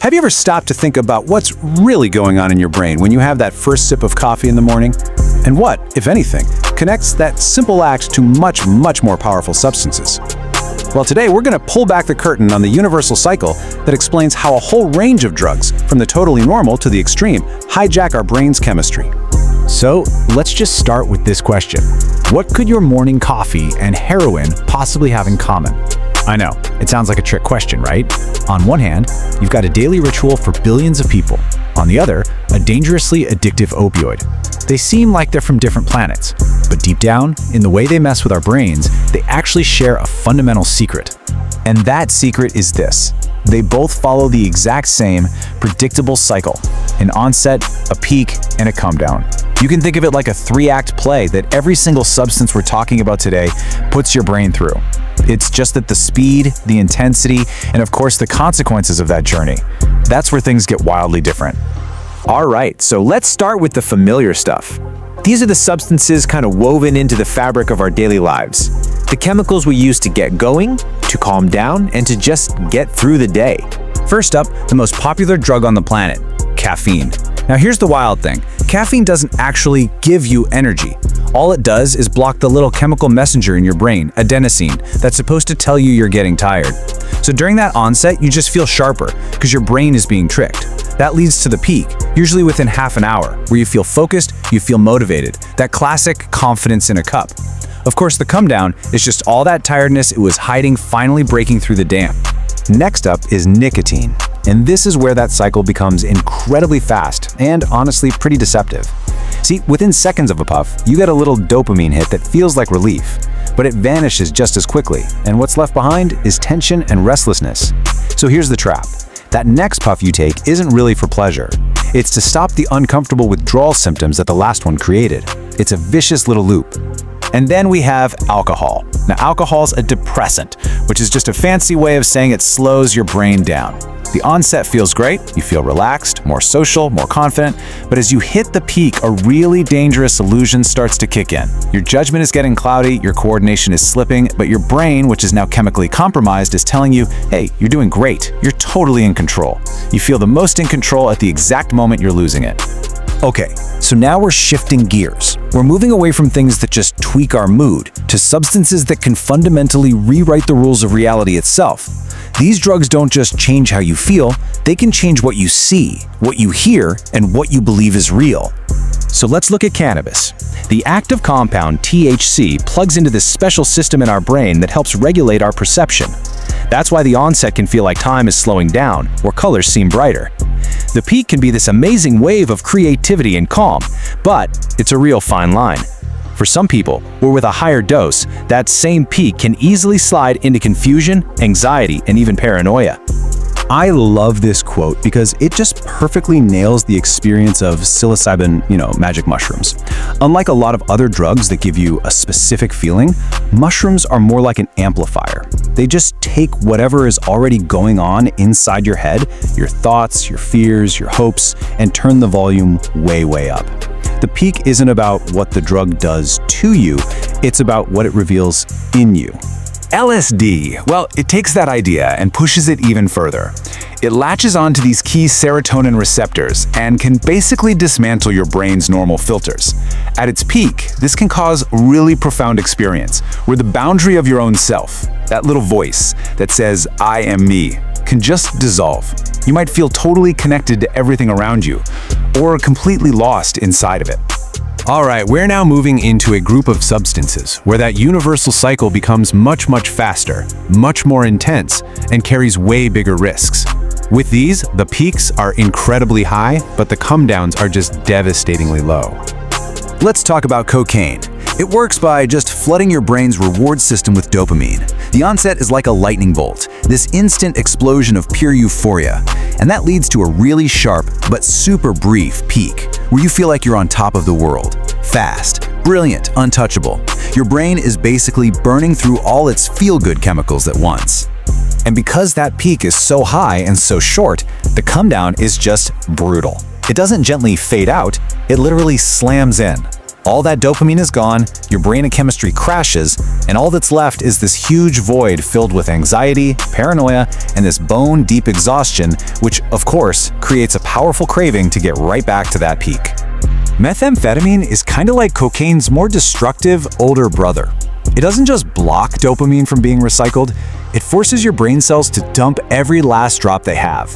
Have you ever stopped to think about what's really going on in your brain when you have that first sip of coffee in the morning? And what, if anything, connects that simple act to much, much more powerful substances? Well, today we're going to pull back the curtain on the universal cycle that explains how a whole range of drugs, from the totally normal to the extreme, hijack our brain's chemistry. So, let's just start with this question. What could your morning coffee and heroin possibly have in common? I know, it sounds like a trick question, right? On one hand, you've got a daily ritual for billions of people. On the other, a dangerously addictive opioid. They seem like they're from different planets, but deep down, in the way they mess with our brains, they actually share a fundamental secret. And that secret is this. They both follow the exact same predictable cycle: an onset, a peak, and a come down. You can think of it like a three-act play that every single substance we're talking about today puts your brain through. It's just that the speed, the intensity, and of course the consequences of that journey, that's where things get wildly different. All right, so let's start with the familiar stuff. These are the substances kind of woven into the fabric of our daily lives. The chemicals we use to get going, to calm down, and to just get through the day. First up, the most popular drug on the planet, caffeine. Now here's the wild thing. Caffeine doesn't actually give you energy. All it does is block the little chemical messenger in your brain, adenosine, that's supposed to tell you you're getting tired. So during that onset, you just feel sharper because your brain is being tricked. That leads to the peak, usually within half an hour, where you feel focused, you feel motivated, that classic confidence in a cup. Of course, the come down is just all that tiredness it was hiding finally breaking through the dam. Next up is nicotine, and this is where that cycle becomes incredibly fast and honestly pretty deceptive. See, within seconds of a puff, you get a little dopamine hit that feels like relief, but it vanishes just as quickly, and what's left behind is tension and restlessness. So here's the trap. That next puff you take isn't really for pleasure. It's to stop the uncomfortable withdrawal symptoms that the last one created. It's a vicious little loop. And then we have alcohol. Now, alcohol's a depressant, which is just a fancy way of saying it slows your brain down. The onset feels great, you feel relaxed, more social, more confident, but as you hit the peak, a really dangerous illusion starts to kick in. Your judgment is getting cloudy, your coordination is slipping, but your brain, which is now chemically compromised, is telling you, hey, you're doing great, you're totally in control. You feel the most in control at the exact moment you're losing it. Okay, so now we're shifting gears. We're moving away from things that just tweak our mood to substances that can fundamentally rewrite the rules of reality itself. These drugs don't just change how you feel, they can change what you see, what you hear, and what you believe is real. So let's look at cannabis. The active compound THC plugs into this special system in our brain that helps regulate our perception. That's why the onset can feel like time is slowing down, or colors seem brighter. The peak can be this amazing wave of creativity and calm, but it's a real fine line. For some people, where with a higher dose, that same peak can easily slide into confusion, anxiety, and even paranoia. I love this quote because it just perfectly nails the experience of psilocybin, magic mushrooms. Unlike a lot of other drugs that give you a specific feeling, mushrooms are more like an amplifier. They just take whatever is already going on inside your head, your thoughts, your fears, your hopes, and turn the volume way, way up. The peak isn't about what the drug does to you, it's about what it reveals in you. LSD, well, it takes that idea and pushes it even further. It latches onto these key serotonin receptors and can basically dismantle your brain's normal filters. At its peak, this can cause a really profound experience where the boundary of your own self, that little voice that says, I am me, can just dissolve. You might feel totally connected to everything around you, or completely lost inside of it. All right, we're now moving into a group of substances where that universal cycle becomes much, much faster, much more intense, and carries way bigger risks. With these, the peaks are incredibly high, but the come-downs are just devastatingly low. Let's talk about cocaine. It works by just flooding your brain's reward system with dopamine. The onset is like a lightning bolt, this instant explosion of pure euphoria, and that leads to a really sharp but super brief peak, where you feel like you're on top of the world. Fast, brilliant, untouchable. Your brain is basically burning through all its feel-good chemicals at once. And because that peak is so high and so short, the come-down is just brutal. It doesn't gently fade out, it literally slams in. All that dopamine is gone, your brain and chemistry crashes, and all that's left is this huge void filled with anxiety, paranoia, and this bone-deep exhaustion, which, of course, creates a powerful craving to get right back to that peak. Methamphetamine is kind of like cocaine's more destructive older brother. It doesn't just block dopamine from being recycled, it forces your brain cells to dump every last drop they have.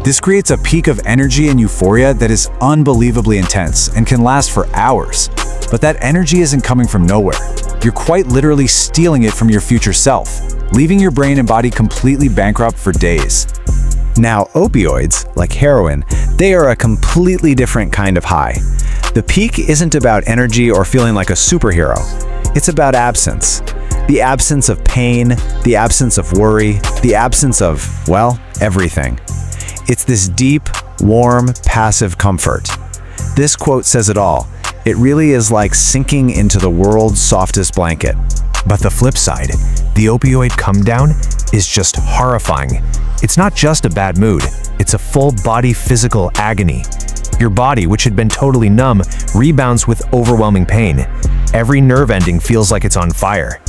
This creates a peak of energy and euphoria that is unbelievably intense and can last for hours. But that energy isn't coming from nowhere. You're quite literally stealing it from your future self, leaving your brain and body completely bankrupt for days. Now, opioids, like heroin, they are a completely different kind of high. The peak isn't about energy or feeling like a superhero. It's about absence. The absence of pain, the absence of worry, the absence of, well, everything. It's this deep, warm, passive comfort. This quote says it all. It really is like sinking into the world's softest blanket. But the flip side, the opioid come down is just horrifying. It's not just a bad mood, it's a full-body physical agony. Your body, which had been totally numb, rebounds with overwhelming pain. Every nerve ending feels like it's on fire.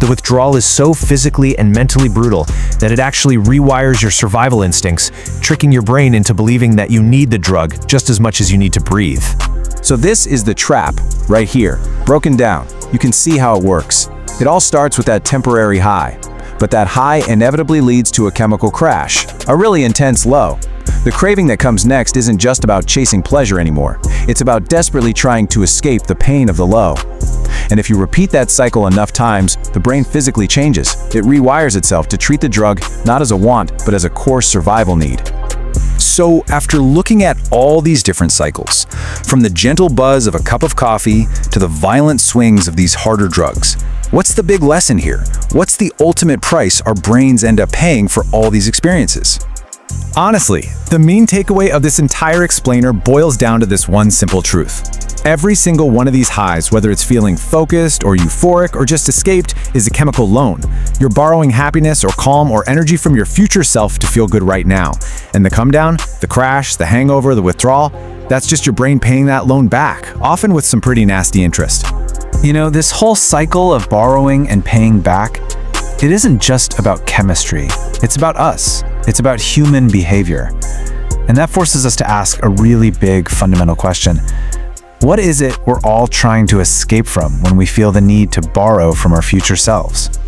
The withdrawal is so physically and mentally brutal that it actually rewires your survival instincts, tricking your brain into believing that you need the drug just as much as you need to breathe. So this is the trap, right here, broken down. You can see how it works. It all starts with that temporary high, but that high inevitably leads to a chemical crash, a really intense low. The craving that comes next isn't just about chasing pleasure anymore. It's about desperately trying to escape the pain of the low. And if you repeat that cycle enough times, the brain physically changes. It rewires itself to treat the drug not as a want, but as a core survival need. So after looking at all these different cycles, from the gentle buzz of a cup of coffee to the violent swings of these harder drugs, what's the big lesson here? What's the ultimate price our brains end up paying for all these experiences? Honestly, the main takeaway of this entire explainer boils down to this one simple truth. Every single one of these highs, whether it's feeling focused or euphoric or just escaped, is a chemical loan. You're borrowing happiness or calm or energy from your future self to feel good right now. And the come down, the crash, the hangover, the withdrawal, that's just your brain paying that loan back, often with some pretty nasty interest. You know, this whole cycle of borrowing and paying back, it isn't just about chemistry. It's about us. It's about human behavior. And that forces us to ask a really big fundamental question. What is it we're all trying to escape from when we feel the need to borrow from our future selves?